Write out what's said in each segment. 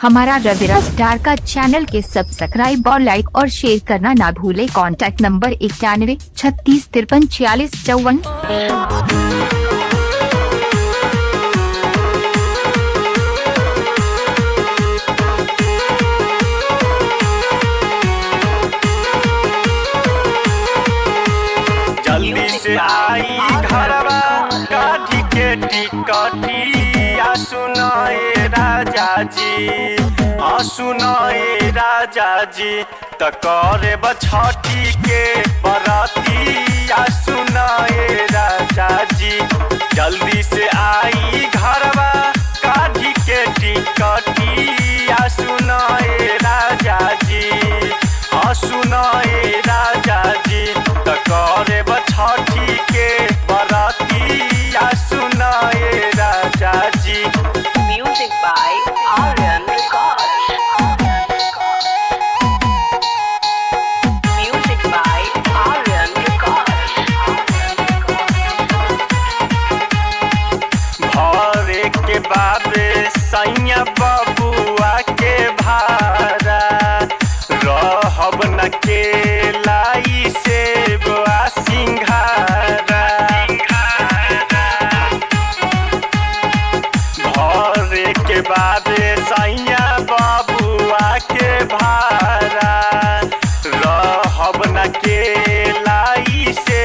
हमारा रविरा स्टार का चैनल के सब्सक्राइब और लाइक और शेयर करना ना भूले। Contact number 9136534454। जल्दी से आई घरवा काठी के टिकटिया सुनाए राजा जी, सुनाए राजा जी त करे बछठी के बरतिया सुनाए राजा जी। जल्दी से आई घरवा काठी के टिकटिया सुनाए राजा जी, सुनाए राजा जी त करे बछठी के बरतिया सुनाए राजा जी। Music by Aryan Records. Music by Aryan Records. भरे के बाबे सैया बबुआ के भारा रहब न के लाई से सिंघारा। भरे के बाबे सैया बबुआ के भारा रहब न के लाई से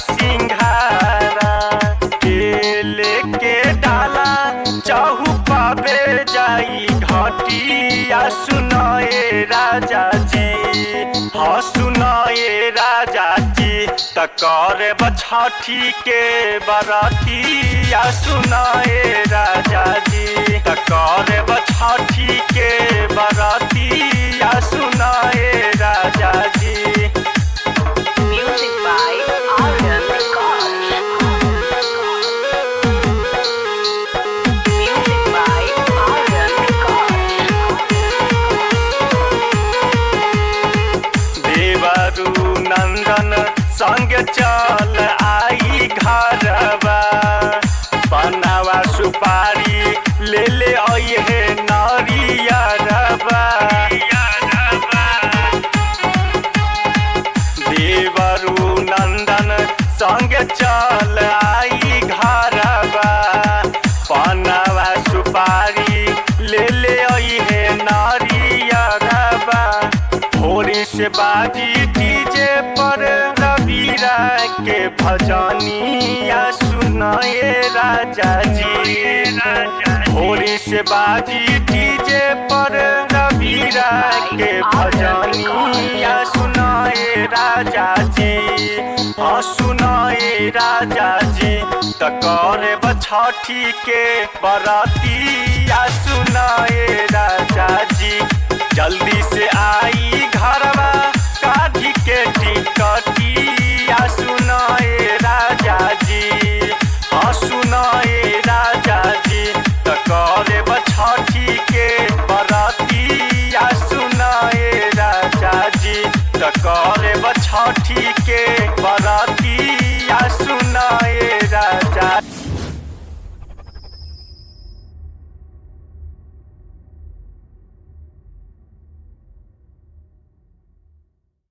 सिंघारा। केले के डाला चाहू पाबे जाई घटिया सुनाए राजा जी, सुनाए राजा जी त करे बछठी के बरतिया सुनाए राजा जी, त करे बछठी के बरतिया सुनाए राजा जी। Music by Aryan Records. Music by Aryan Records. देवरू नंदन संग चल आई घरवा, पनावा सुपारी ले ले अइहे नरियरवा। देवरू नंदन संग चल आई घरवा, पनावा सुपारी ले ले अइहे नरियरवा। भोरी से बाजी डीजे पर रविरा के भजनिया सुनाए राजा जी। भोरी से बाजी डीजे पर रविरा के भजनिया सुनाए राजा जी, सुनाए राजा जी त करे बछठी के बरतिया सुनाए राजा जी। जल्दी से आई घरवा